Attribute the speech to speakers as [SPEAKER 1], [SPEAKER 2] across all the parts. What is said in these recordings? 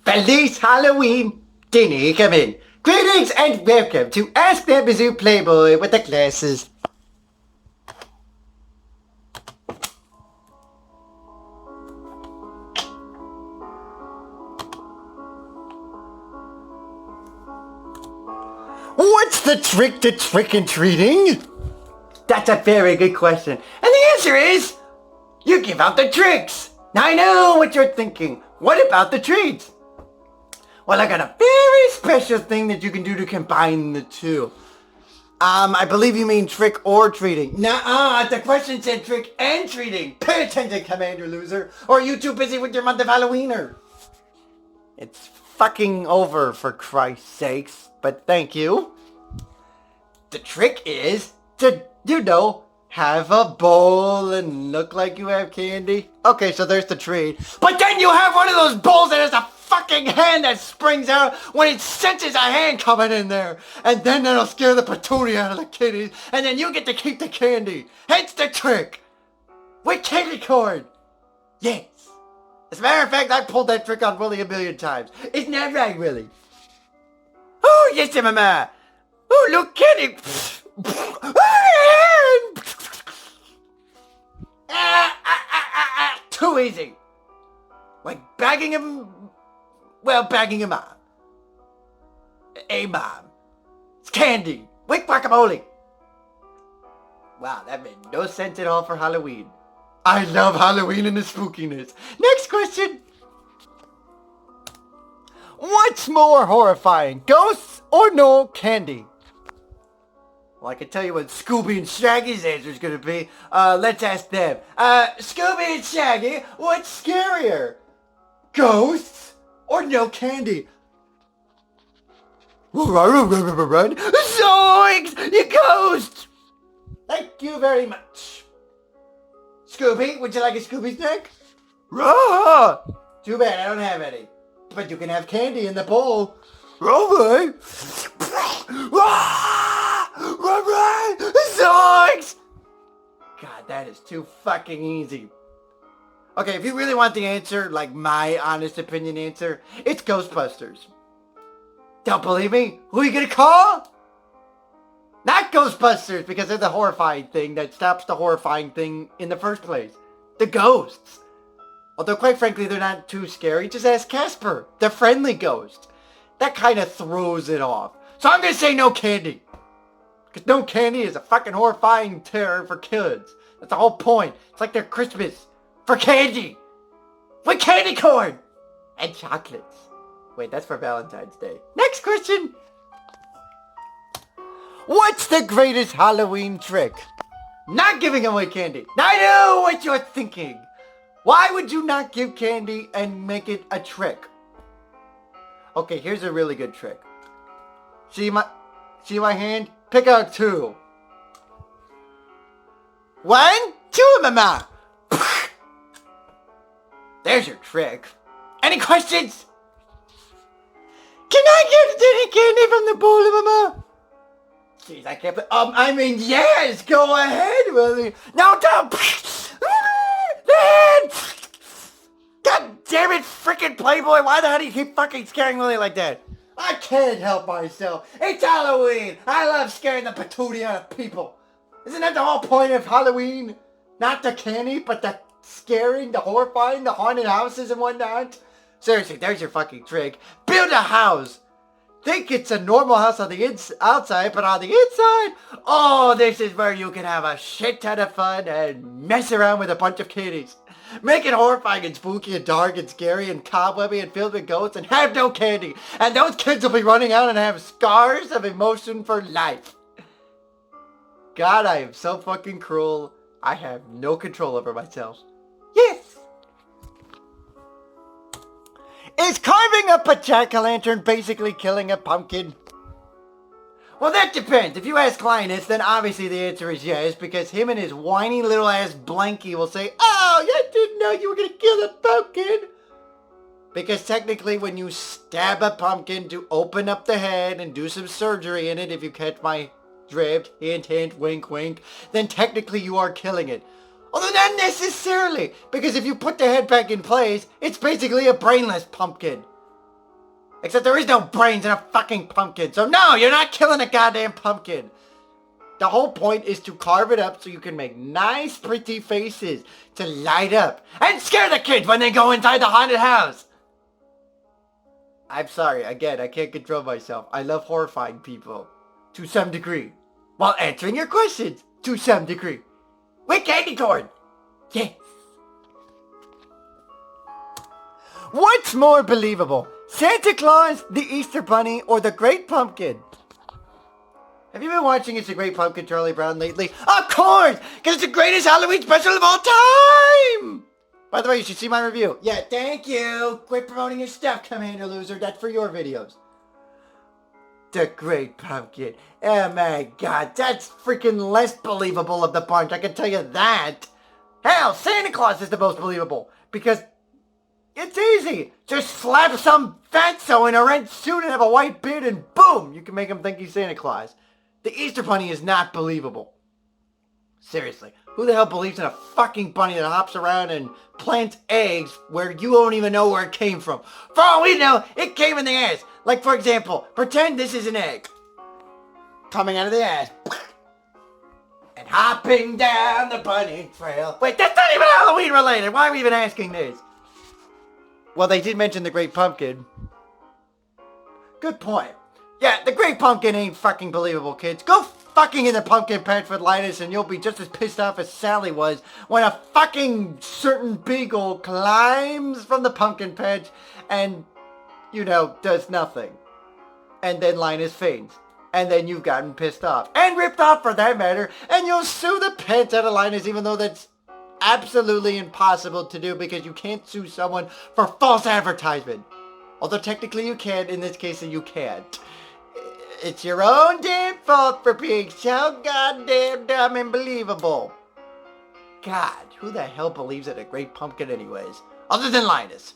[SPEAKER 1] Feliz Halloween! Dinny, come in. Greetings and welcome to Ask That Mizzou Playboy with the Glasses. What's the trick to trick-and-treating? That's a very good question. And the answer is, you give out the tricks. Now I know what you're thinking. What about the treats? Well, I got a very special thing that you can do to combine the two. I believe you mean trick or treating. Nuh-uh, the question said trick and treating. Pay attention, Commander Loser, or are you too busy with your month of Halloweener? It's fucking over, for Christ's sakes, but thank you. The trick is to, have a bowl and look like you have candy. Okay, so there's the treat. But then you have one of those bowls that has a fucking hand that springs out when it senses a hand coming in there. And then that'll scare the patootie out of the kiddies. And then you get to keep the candy. Hence the trick. With candy corn. Yes. As a matter of fact, I pulled that trick on Willie a million times. Isn't that right, Willie? Oh, yes, mama. Oh, look, candy. Too easy. Like bagging him up. A mom. It's candy. With guacamole. Wow, that made no sense at all for Halloween. I love Halloween and the spookiness. Next question. What's more horrifying, ghosts or no candy? Well, I can tell you what Scooby and Shaggy's answer is going to be. Let's ask them. Scooby and Shaggy, what's scarier? Ghosts or no candy? Run. Zoinks! You ghost! Thank you very much. Scooby, would you like a Scooby snack? Rah! Too bad, I don't have any. But you can have candy in the bowl. Alright. Run! Zoinks! God, that is too fucking easy. Okay, if you really want the answer, like my honest opinion answer, it's Ghostbusters. Don't believe me? Who are you gonna call? Not Ghostbusters, because they're the horrifying thing that stops the horrifying thing in the first place. The ghosts. Although, quite frankly, they're not too scary. Just ask Casper, the friendly ghost. That kind of throws it off. So I'm gonna say no candy. Because no candy is a fucking horrifying terror for kids. That's the whole point. It's like their Christmas. For candy. With candy corn. And chocolates. Wait, that's for Valentine's Day. Next question. What's the greatest Halloween trick? Not giving away candy. I know what you're thinking. Why would you not give candy and make it a trick? Okay, here's a really good trick. See my hand? Pick out two. 1, 2, mama. There's your trick. Any questions? Can I get any candy from the bowl, mama? Jeez, I can't. Yes. Go ahead, Willie. No, don't. God damn it, frickin' Playboy. Why the hell do you keep fucking scaring Willie like that? I can't help myself. It's Halloween. I love scaring the patootie out of people. Isn't that the whole point of Halloween? Not the candy, but the scaring, the horrifying, the haunted houses and whatnot. Seriously, there's your fucking trick. Build a house. Think it's a normal house on the outside, but on the inside, oh, this is where you can have a shit ton of fun and mess around with a bunch of kitties. Make it horrifying and spooky and dark and scary and cobwebby and filled with ghosts and have no candy. And those kids will be running out and have scars of emotion for life. God, I am so fucking cruel. I have no control over myself. Yes. Is carving up a jack-o'-lantern basically killing a pumpkin? Well, that depends. If you ask Linus, then obviously the answer is yes, because him and his whiny little ass Blanky will say, oh, I didn't know you were going to kill a pumpkin. Because technically when you stab a pumpkin to open up the head and do some surgery in it, if you catch my drift, hint, hint, wink, wink, then technically you are killing it. Although not necessarily, because if you put the head back in place, it's basically a brainless pumpkin. Except there is no brains in a fucking pumpkin. So no, you're not killing a goddamn pumpkin. The whole point is to carve it up so you can make nice, pretty faces to light up and scare the kids when they go inside the haunted house. I'm sorry, again, I can't control myself. I love horrifying people to some degree while answering your questions to some degree. With candy corn. Yes. What's more believable? Santa Claus, the Easter Bunny, or the Great Pumpkin? Have you been watching It's a Great Pumpkin, Charlie Brown, lately? Of course! Because it's the greatest Halloween special of all time! By the way, you should see my review. Yeah, thank you. Quit promoting your stuff, Commander Loser. That's for your videos. The Great Pumpkin. Oh my god, that's freaking less believable of the bunch. I can tell you that. Hell, Santa Claus is the most believable. Because it's easy. Just slap some fatso in a red suit and have a white beard and boom, you can make him think he's Santa Claus. The Easter Bunny is not believable. Seriously, who the hell believes in a fucking bunny that hops around and plants eggs where you don't even know where it came from? For all we know, it came in the ass. Like, for example, pretend this is an egg coming out of the ass and hopping down the bunny trail. Wait, that's not even Halloween related. Why are we even asking this? Well, they did mention the Great Pumpkin. Good point. Yeah, the Great Pumpkin ain't fucking believable, kids. Go fucking in the pumpkin patch with Linus and you'll be just as pissed off as Sally was when a fucking certain beagle climbs from the pumpkin patch and, you know, does nothing. And then Linus faints. And then you've gotten pissed off. And ripped off for that matter. And you'll sue the pants out of Linus even though that's absolutely impossible to do because you can't sue someone for false advertisement. Although technically you can, in this case you can't. It's your own damn fault for being so goddamn dumb and believable. God, who the hell believes in a Great Pumpkin anyways? Other than Linus.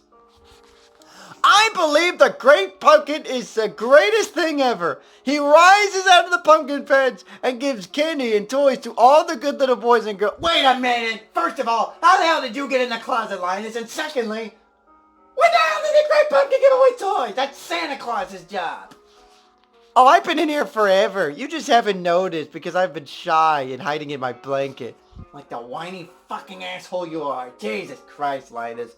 [SPEAKER 1] I believe the Great Pumpkin is the greatest thing ever. He rises out of the pumpkin patch and gives candy and toys to all the good little boys and girls. Wait a minute. First of all, how the hell did you get in the closet, Linus? And secondly, when the hell did the Great Pumpkin give away toys? That's Santa Claus's job. Oh, I've been in here forever. You just haven't noticed because I've been shy and hiding in my blanket. Like the whiny fucking asshole you are. Jesus Christ, Linus.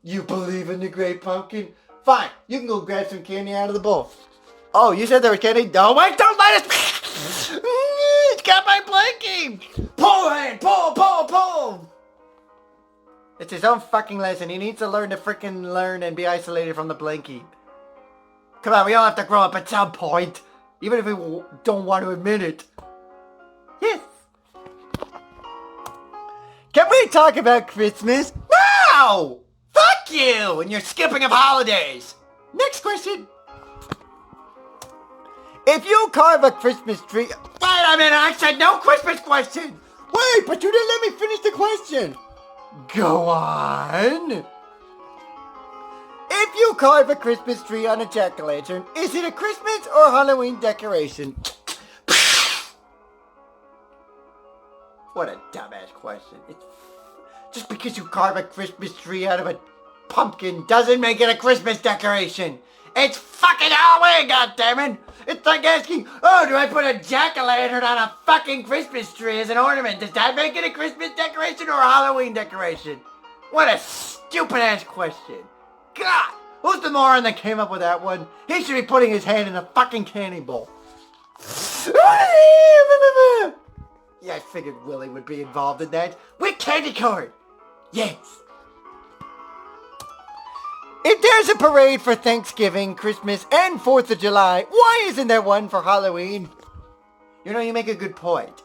[SPEAKER 1] You believe in the Great Pumpkin? Fine, you can go grab some candy out of the bowl. Oh, you said there was candy? No, wait, don't let us! It's got my blankie! Pull, man! Pull! It's his own fucking lesson. He needs to learn to freaking learn and be isolated from the blankie. Come on, we all have to grow up at some point. Even if we don't want to admit it. Yes. Can we talk about Christmas? No! Fuck you and your skipping of holidays. Next question. If you carve a Christmas tree... Wait a minute, I said no Christmas question. Wait, but you didn't let me finish the question. Go on. If you carve a Christmas tree on a jack-o'-lantern, is it a Christmas or Halloween decoration? What a dumbass question. It's just because you carve a Christmas tree out of a pumpkin doesn't make it a Christmas decoration. It's fucking Halloween, goddammit! It's like asking, oh, do I put a jack-o'-lantern on a fucking Christmas tree as an ornament? Does that make it a Christmas decoration or a Halloween decoration? What a stupid-ass question. God, who's the moron that came up with that one? He should be putting his hand in a fucking candy bowl. Yeah, I figured Willie would be involved in that. With candy corn. Yes. If there's a parade for Thanksgiving, Christmas, and 4th of July, why isn't there one for Halloween? You know, you make a good point.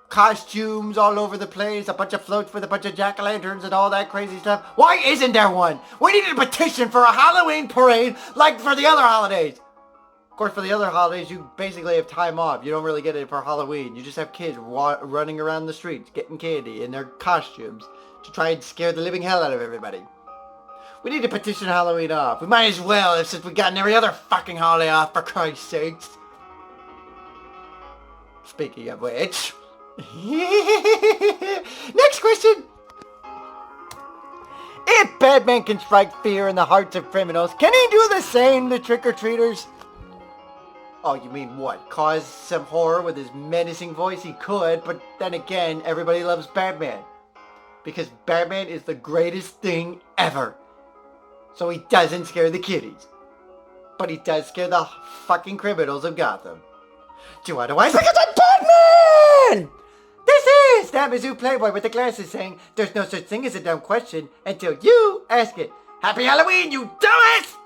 [SPEAKER 1] Costumes all over the place, a bunch of floats with a bunch of jack-o'-lanterns and all that crazy stuff. Why isn't there one? We needed a petition for a Halloween parade like for the other holidays. Of course, for the other holidays, you basically have time off. You don't really get it for Halloween. You just have kids running around the streets getting candy in their costumes to try and scare the living hell out of everybody. We need to petition Halloween off. We might as well, since we've gotten every other fucking holiday off, for Christ's sakes. Speaking of which... Next question. If Batman can strike fear in the hearts of criminals, can he do the same to trick-or-treaters? Oh, you mean what? Cause some horror with his menacing voice? He could, but then again, everybody loves Batman. Because Batman is the greatest thing ever. So he doesn't scare the kiddies. But he does scare the fucking criminals of Gotham. Do you otherwise? Because I'm Batman! This is that Mizzou Playboy with the glasses saying there's no such thing as a dumb question until you ask it. Happy Halloween, you dumbass!